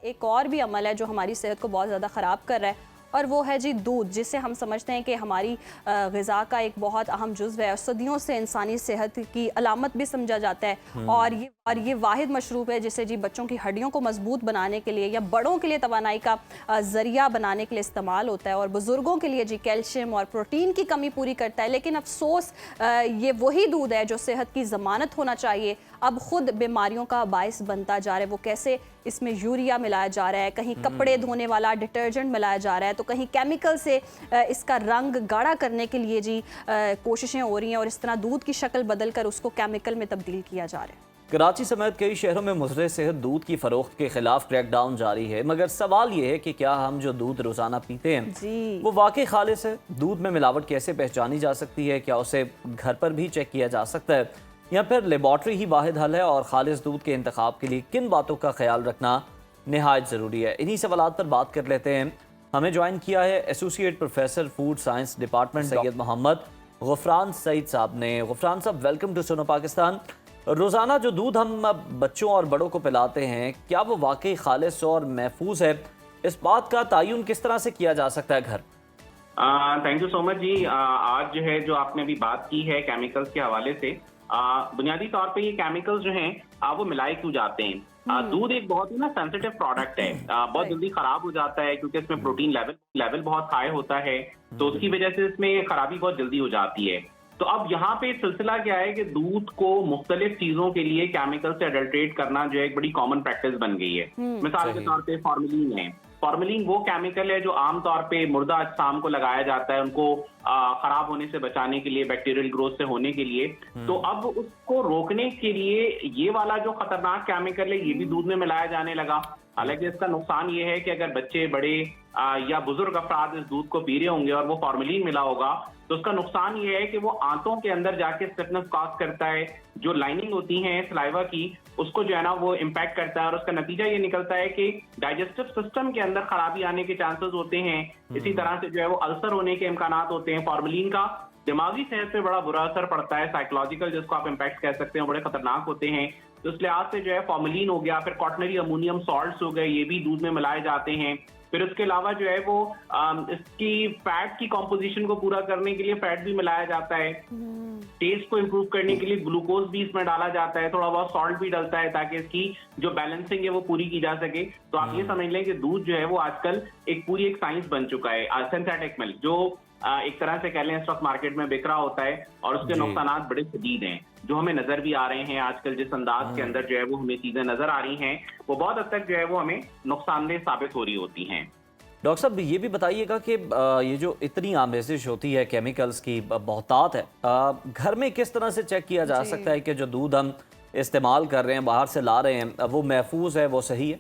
एक और भी अमल है जो हमारी सेहत को बहुत ज़्यादा ख़राब कर रहा है, और वो है जी दूध, जिसे हम समझते हैं कि हमारी ग़िज़ा का एक बहुत अहम जुज़्व है और सदियों से इंसानी सेहत की अलामत भी समझा जाता है। और ये वाहिद मशरूब है जिसे जी बच्चों की हड्डियों को मजबूत बनाने के लिए या बड़ों के लिए तवानाई का ज़रिया बनाने के लिए इस्तेमाल होता है, और बुज़ुर्गों के लिए जी कैल्शियम और प्रोटीन की कमी पूरी करता है। लेकिन अफसोस ये वही दूध है जो सेहत की ज़मानत होना चाहिए, अब खुद बीमारियों का बायस बनता जा रहा है। वो कैसे? इसमें यूरिया मिलाया जा रहा है, कहीं कपड़े धोने वाला डिटर्जेंट मिलाया जा रहा है, तो कहीं केमिकल से इसका रंग गाढ़ा करने के लिए जी कोशिशें हो रही हैं, और इस तरह दूध की शक्ल बदल कर उसको केमिकल में तब्दील किया जा रहा है। कराची समेत कई शहरों में मुज़र सेहत दूध की फरोख्त के खिलाफ क्रैकडाउन जारी है, मगर सवाल ये है कि क्या हम जो दूध रोजाना पीते हैं वो वाकई खालिस है? दूध में मिलावट कैसे पहचानी जा सकती है? क्या उसे घर पर भी चेक किया जा सकता है, या फिर लेबॉर्ट्री ही वाहिद हल है? और खालिस दूध के इंतखाब के लिए किन बातों का ख्याल रखना नहायत ज़रूरी है? इन्हीं सवालात पर बात कर लेते हैं। हमें ज्वाइन किया है associate professor food science department Syed Mohammad Gufran Saeed साहब ने। गुफरान साहब, वेलकम टू सुनो पाकिस्तान। रोज़ाना जो दूध हम बच्चों और बड़ों को पिलाते हैं, क्या वो वाकई खालिस और महफूज है? इस बात का तयन किस तरह से किया जा सकता है घर? थैंक यू सो मच जी। आज जो है जो आपने अभी बात की है केमिकल्स के हवाले से, बुनियादी तौर पे ये केमिकल्स जो हैं वो मिलाए क्यों जाते हैं? दूध एक बहुत ही ना सेंसिटिव प्रोडक्ट है, बहुत जल्दी खराब हो जाता है क्योंकि इसमें प्रोटीन लेवल बहुत हाई होता है, तो उसकी वजह से इसमें खराबी बहुत जल्दी हो जाती है। तो अब यहाँ पे सिलसिला क्या है कि दूध को मुख्तलिफ चीजों के लिए केमिकल से अडल्ट्रेट करना जो है एक बड़ी कॉमन प्रैक्टिस बन गई है। मिसाल के तौर पे फॉर्मेलिन है। फॉर्मेलिन वो केमिकल है जो आमतौर पे मुर्दा अजसाम को लगाया जाता है उनको खराब होने से बचाने के लिए, बैक्टीरियल ग्रोथ से होने के लिए। तो अब उसको रोकने के लिए ये वाला जो खतरनाक केमिकल है ये भी दूध में मिलाया जाने लगा। हालांकि इसका नुकसान ये है कि अगर बच्चे, बड़े या बुजुर्ग अफराद इस दूध को पी रहे होंगे और वो फॉर्मेलिन मिला होगा, तो उसका नुकसान ये है कि वो आंतों के अंदर जाके स्टिफनेस कॉज करता है, जो लाइनिंग होती है सलाइवा की उसको जो है ना वो इम्पैक्ट करता है, और उसका नतीजा ये निकलता है कि डाइजेस्टिव सिस्टम के अंदर खराबी आने के चांसेस होते हैं। इसी तरह से जो है वो अल्सर होने के इम्कानात होते हैं। फॉर्मेलिन का दिमागी सेहत पे बड़ा बुरा असर पड़ता है, साइकोलॉजिकल जिसको आप इम्पैक्ट कह सकते हैं, बड़े खतरनाक होते हैं। तो इस लिहाज से जो है फॉर्मेलिन हो गया, फिर क्वाटरनरी अमोनियम सॉल्ट्स हो गए, ये भी दूध में मिलाए जाते हैं। फिर उसके अलावा जो है वो इसकी फैट की कॉम्पोजिशन को पूरा करने के लिए फैट भी मिलाया जाता है। टेस्ट को इम्प्रूव करने के लिए ग्लूकोज भी इसमें डाला जाता है, थोड़ा बहुत सॉल्ट भी डलता है ताकि इसकी जो बैलेंसिंग है वो पूरी की जा सके। तो आप ये समझ लें कि दूध जो है वो आजकल एक पूरी एक साइंस बन चुका है। सिंथेटिक मिल्क जो एक तरह से कह लें स्टॉक मार्केट में बिक रहा होता है, और उसके नुकसान बड़े शदीद हैं जो हमें नजर भी आ रहे हैं आजकल। जिस अंदाज के अंदर जो है वो हमें चीजें नजर आ रही हैं वो बहुत हद तक जो है वो हमें नुकसानदेह साबित हो रही होती हैं। डॉक्टर साहब, ये भी बताइएगा कि ये जो इतनी आमेजिश होती है केमिकल्स की, बहुतात है, घर में किस तरह से चेक किया जा सकता है कि जो दूध हम इस्तेमाल कर रहे हैं, बाहर से ला रहे हैं, वो महफूज है, वो सही है?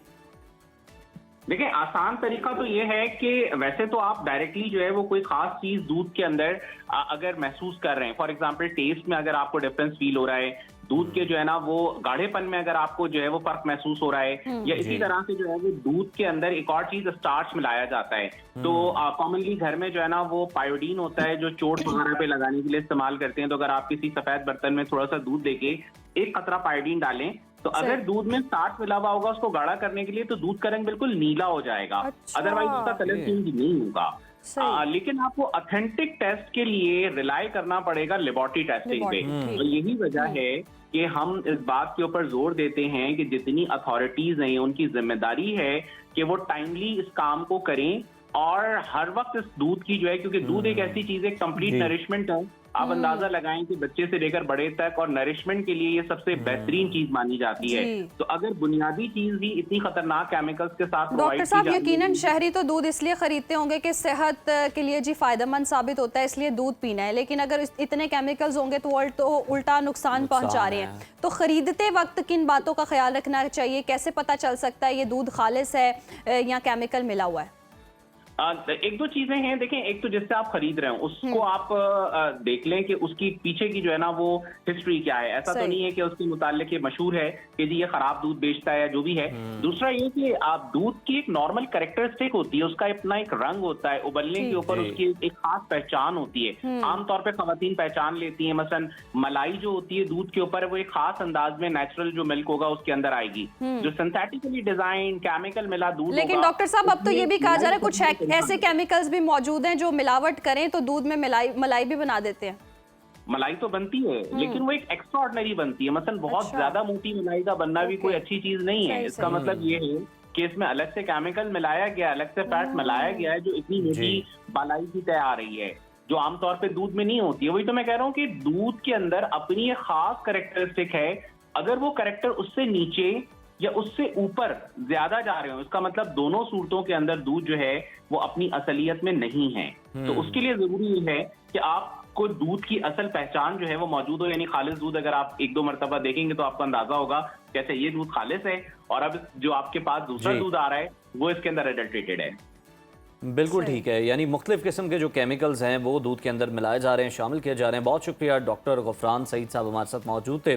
देखिए, आसान तरीका तो ये है कि वैसे तो आप डायरेक्टली जो है वो कोई खास चीज दूध के अंदर अगर महसूस कर रहे हैं, फॉर एग्जांपल टेस्ट में अगर आपको डिफरेंस फील हो रहा है, दूध के जो है ना वो गाढ़ेपन में अगर आपको जो है वो फर्क महसूस हो रहा है, या इसी तरह से जो है वो दूध के अंदर एक और चीज स्टार्च मिलाया जाता है। तो कॉमनली घर में जो है ना वो पायोडीन होता है जो चोट वगैरह पे लगाने के लिए इस्तेमाल करते हैं। तो अगर आप किसी सफेद बर्तन में थोड़ा सा दूध देके एक कतरा पायोडीन डालें, तो अगर दूध में स्टार्च मिला हुआ होगा उसको गाढ़ा करने के लिए, तो दूध का रंग बिल्कुल नीला हो जाएगा। अदरवाइज उसका कलर चेंज नहीं होगा। लेकिन आपको ऑथेंटिक टेस्ट के लिए रिलाई करना पड़ेगा लेबोरेटरी टेस्टिंग पे। तो यही वजह है कि हम इस बात के ऊपर जोर देते हैं कि जितनी अथॉरिटीज हैं उनकी जिम्मेदारी है कि वो टाइमली इस काम को करें, और हर वक्त इस दूध की जो है, क्योंकि दूध एक ऐसी चीज है, कंप्लीट नरिशमेंट है। आप अंदाजा लगाएं कि बच्चे से लेकर बड़े तक और नरिशमेंट के लिए ये सबसे बेहतरीन चीज मानी जाती है। तो अगर बुनियादी चीज ही इतनी खतरनाक केमिकल्स के साथ, डॉक्टर साहब यकीनन शहरी तो दूध इसलिए खरीदते होंगे कि सेहत के लिए जी फायदेमंद साबित होता है, इसलिए दूध पीना है, लेकिन अगर इतने केमिकल्स होंगे तो उल्टा नुकसान पहुंचा रहे हैं। तो खरीदते वक्त किन बातों का ख्याल रखना चाहिए? कैसे पता चल सकता है ये दूध खालिस है या केमिकल मिला हुआ है? एक दो चीजें हैं, देखें, एक तो जिससे आप खरीद रहे हो उसको आप देख लें कि उसकी पीछे की जो है ना वो हिस्ट्री क्या है। ऐसा तो सही। नहीं है कि उसके मुतालिक ये मशहूर है कि जी ये खराब दूध बेचता है या जो भी है। दूसरा ये कि आप दूध की एक नॉर्मल कैरेक्टरिस्टिक होती है, उसका अपना एक रंग होता है, उबलने जी। के ऊपर जी। उसकी एक खास पहचान होती है। आमतौर पे खवातीन पहचान लेती है, मसलन मलाई जो होती है दूध के ऊपर वो एक खास अंदाज में नेचुरल जो मिल्क होगा उसके अंदर आएगी। जो सिंथेटिकली डिजाइन केमिकल मिला दूध लेकिन होगा, डॉक्टर साहब अब तो ये भी कहा जा रहा है कुछ ऐसे केमिकल्स भी मौजूद हैं जो मिलावट करें तो दूध में मलाई भी बना देते हैं। मलाई तो बनती है लेकिन वो एक एक्स्ट्रा ऑर्डिनरी बनती है। मतलब बहुत अच्छा। ज्यादा मोटी मलाई का बनना भी ओके। कोई अच्छी चीज नहीं है। सही, इसका सही। मतलब ये है कि इसमें अलग से केमिकल मिलाया गया, अलग से फैट मिलाया गया है जो इतनी मोटी जी। मलाई की तय आ रही है, जो आमतौर पे दूध में नहीं होती है। वही तो मैं कह रहा हूँ कि दूध के अंदर अपनी एक खास कैरेक्टरिस्टिक है। अगर वो कैरेक्टर उससे नीचे या उससे ऊपर ज्यादा जा रहे हो, इसका मतलब दोनों सूरतों के अंदर दूध जो है वो अपनी असलियत में नहीं है। तो उसके लिए जरूरी ये है कि आपको दूध की असल पहचान जो है वो मौजूद हो। यानी खालिस दूध अगर आप एक दो मरतबा देखेंगे तो आपको अंदाजा होगा कैसे ये दूध खालिस है, और अब जो आपके पास दूसरा जी। दूध आ रहा है वो इसके अंदर एडल्ट्रेटेड है। बिल्कुल सही। ठीक है, यानी मुख्तलिफ किस्म के जो केमिकल्स हैं वो दूध के अंदर मिलाए जा रहे हैं, शामिल किए जा रहे हैं। बहुत शुक्रिया, डॉक्टर गफरान सईद साहब हमारे साथ मौजूद थे।